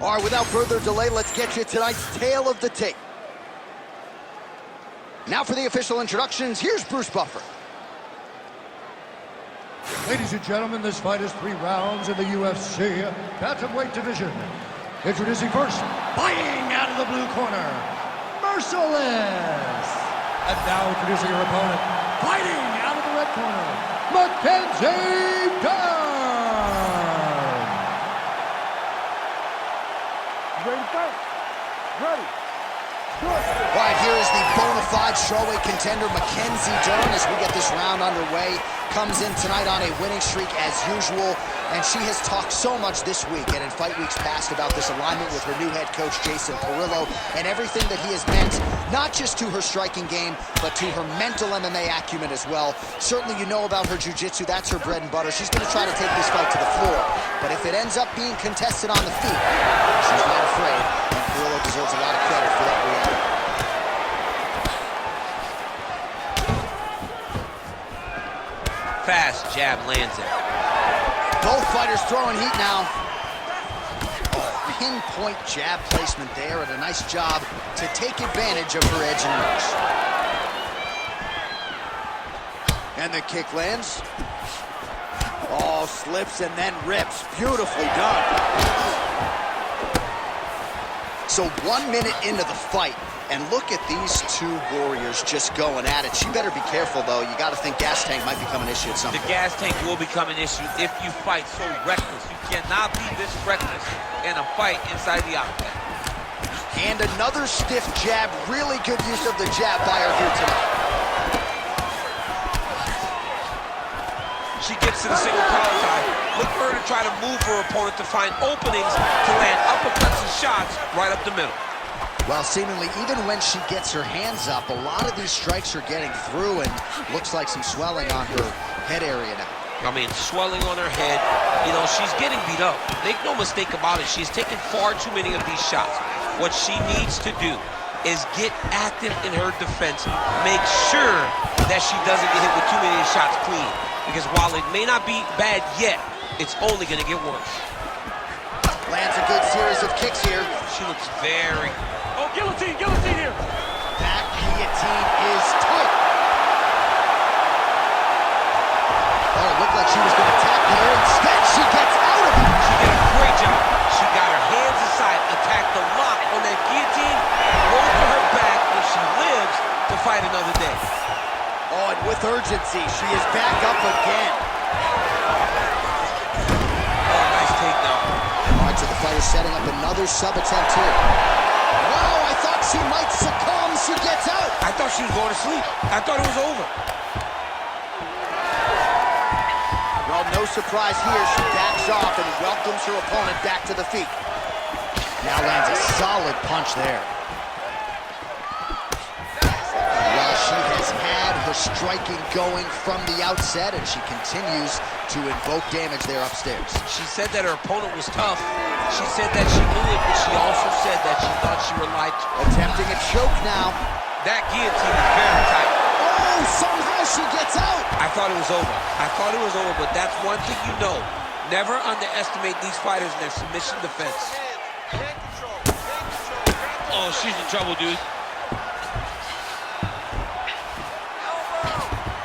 All right, without further delay, let's get you tonight's tale of the tape. Now for the official introductions, here's Bruce Buffer. Ladies and gentlemen, this fight is 3 rounds in the UFC bantamweight division. Introducing first, fighting out of the blue corner, Merciless. And now introducing her opponent, fighting out of the red corner, Mackenzie Dern. Ready to fight? Ready. All right, here is the bona fide strawweight contender, Mackenzie Dern, as we get this round underway. Comes in tonight on a winning streak as usual, and she has talked so much this week and in fight weeks past about this alignment with her new head coach, Jason Perillo, and everything that he has meant, not just to her striking game, but to her mental MMA acumen as well. Certainly you know about her jiu-jitsu, that's her bread and butter. She's going to try to take this fight to the floor, but if it ends up being contested on the feet, she's not afraid, and Perillo deserves a lot of credit for that reality. Fast jab lands it. Both fighters throwing heat now. Oh, pinpoint jab placement there, and a nice job to take advantage of her edge and reach. And the kick lands. Oh, slips and then rips. Beautifully done. So 1 minute into the fight, and look at these two warriors just going at it. She better be careful, though. You got to think gas tank might become an issue at some point. The gas tank will become an issue if you fight so reckless. You cannot be this reckless in a fight inside the octagon. And another stiff jab. Really good use of the jab by her here tonight. She gets to the single collar tie. Look for her to try to move her opponent to find openings to land uppercuts and shots right up the middle. Well, seemingly, even when she gets her hands up, a lot of these strikes are getting through, and looks like some swelling on her head area now. I mean, swelling on her head. You know, she's getting beat up. Make no mistake about it. She's taken far too many of these shots. What she needs to do is get active in her defense. Make sure that she doesn't get hit with too many of these shots clean. Because while it may not be bad yet, it's only going to get worse. Lands a good series of kicks here. She looks very... Oh, guillotine here. That guillotine is tight. Oh, it looked like she was going to tap here. Instead, she gets out of it. She did a great job. She got her hands inside, attacked the lock on that guillotine, rolled to her back, and she lives to fight another day. Oh, and with urgency, she is back up again. Oh, nice takedown. All right, so the fighter setting up another sub attempt here. Wow, I thought she might succumb. She gets out. I thought she was going to sleep. I thought it was over. Well, no surprise here. She backs off and welcomes her opponent back to the feet. Now lands a solid punch there. Well, she has had her striking going from the outset, and she continues to invoke damage there upstairs. She said that her opponent was tough. She said that she knew it, but she also said that she thought she relied to. Attempting a choke now. That guillotine is very tight. Oh, somehow she gets out. I thought it was over. I thought it was over, but that's one thing you know. Never underestimate these fighters in their submission defense. Oh, she's in trouble, dude.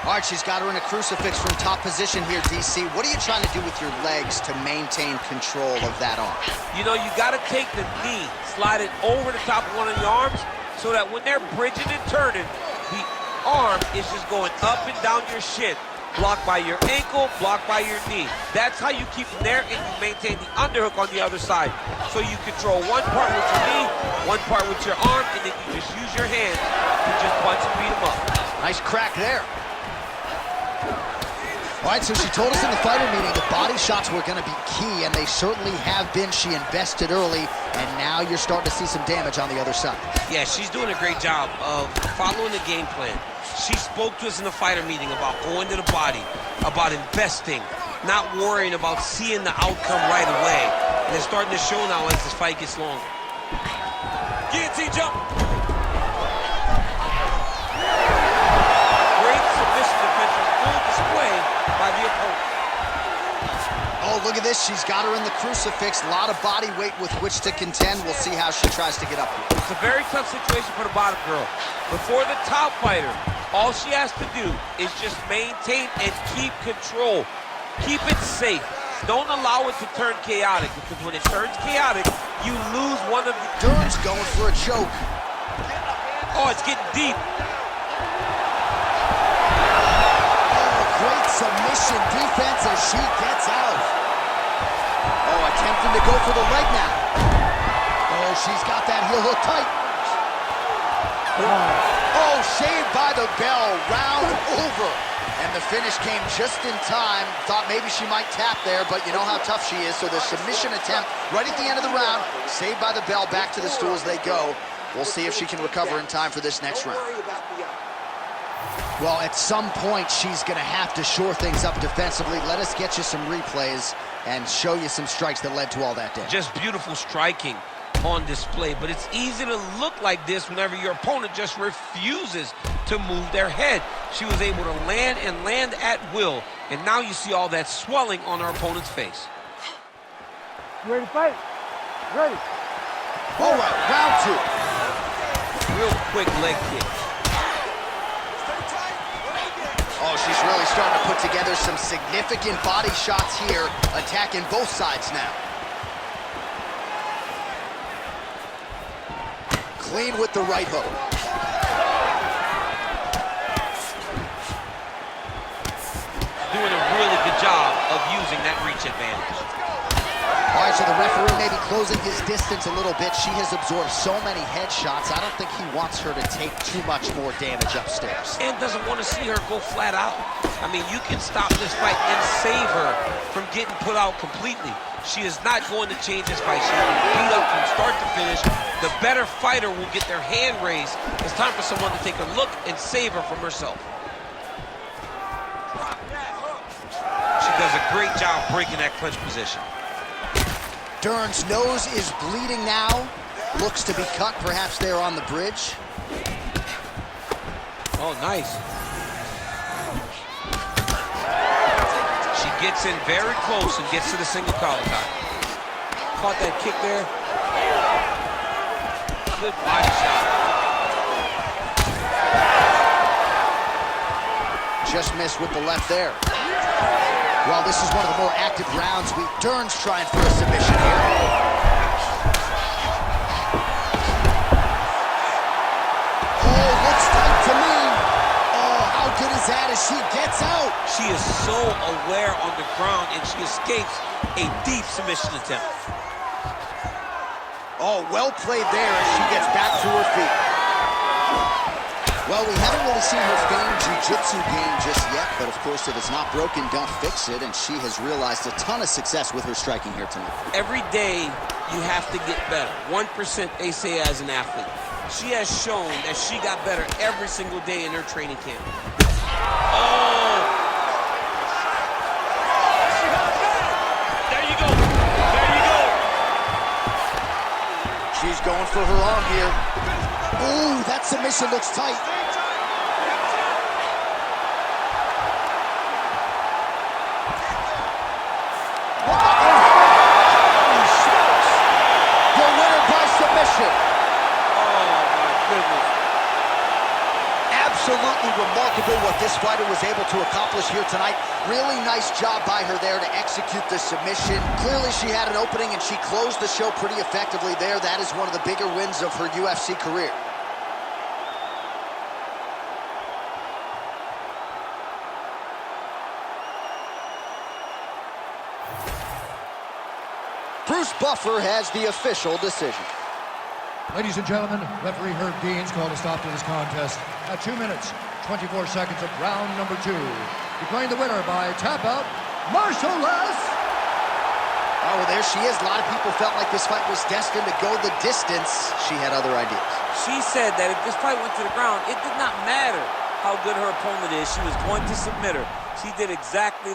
All right, she's got her in a crucifix from top position here, DC. What are you trying to do with your legs to maintain control of that arm? You know, you got to take the knee, slide it over the top of one of the arms, so that when they're bridging and turning, the arm is just going up and down your shin. Blocked by your ankle, blocked by your knee. That's how you keep them there, and you maintain the underhook on the other side. So you control one part with your knee, one part with your arm, and then you just use your hands to just punch and beat them up. Nice crack there. All right, so she told us in the fighter meeting that body shots were going to be key, and they certainly have been. She invested early, and now you're starting to see some damage on the other side. Yeah, she's doing a great job of following the game plan. She spoke to us in the fighter meeting about going to the body, about investing, not worrying about seeing the outcome right away. And it's starting to show now as this fight gets longer. Guillotine jump. Great submission defense, full display by the opponent. Oh, look at this. She's got her in the crucifix. A lot of body weight with which to contend. We'll see how she tries to get up here. It's a very tough situation for the bottom girl. Before the top fighter, all she has to do is just maintain and keep control. Keep it safe. Don't allow it to turn chaotic, because when it turns chaotic, you lose one of the... Dern's going for a choke. Oh, it's getting deep. Great submission defense as she gets out. Oh, attempting to go for the leg now. Oh, she's got that heel hook tight. Oh, shaved by the bell, round over. And the finish came just in time. Thought maybe she might tap there, but you know how tough she is. So the submission attempt right at the end of the round, saved by the bell, back to the stools they go. We'll see if she can recover in time for this next round. Well, at some point, she's going to have to shore things up defensively. Let us get you some replays and show you some strikes that led to all that damage. Just beautiful striking on display, but it's easy to look like this whenever your opponent just refuses to move their head. She was able to land and land at will, and now you see all that swelling on her opponent's face. You ready to fight? Ready. All right, round two. Real quick leg kick. Oh, she's really starting to put together some significant body shots here, attacking both sides now. Clean with the right hook. Doing a really good job of using that reach advantage. All right, so the referee may be closing his distance a little bit. She has absorbed so many headshots. I don't think he wants her to take too much more damage upstairs. And doesn't want to see her go flat out. I mean, you can stop this fight and save her from getting put out completely. She is not going to change this fight. She's been beat up from start to finish. The better fighter will get their hand raised. It's time for someone to take a look and save her from herself. She does a great job breaking that clinch position. Dern's nose is bleeding now. Looks to be cut, perhaps there on the bridge. Oh, nice. She gets in very close and gets to the single collar tie. Caught that kick there. Good body shot. Just missed with the left there. Well, this is one of the more active rounds. Dern's trying for a submission here. Oh, looks tight to me. Oh, how good is that as she gets out? She is so aware on the ground, and she escapes a deep submission attempt. Oh, well played there as she gets back to her feet. Well, we haven't really seen her famed jiu-jitsu game just yet, but of course, if it's not broken, don't fix it, and she has realized a ton of success with her striking here tonight. Every day, you have to get better. 1% they say as an athlete. She has shown that she got better every single day in her training camp. Oh! There you go. There you go. She's going for her arm here. Ooh, that submission looks tight. The winner by submission. Oh, my goodness. Absolutely remarkable what this fighter was able to accomplish here tonight. Really nice job by her there to execute the submission. Clearly she had an opening and she closed the show pretty effectively there. That is one of the bigger wins of her UFC career. Bruce Buffer has the official decision. Ladies and gentlemen, referee Herb Deans called a stop to this contest at 2 minutes, 24 seconds of round number 2. Declaring the winner by tap out, Marshalless. Oh, well, there she is. A lot of people felt like this fight was destined to go the distance. She had other ideas. She said that if this fight went to the ground, it did not matter how good her opponent is. She was going to submit her. She did exactly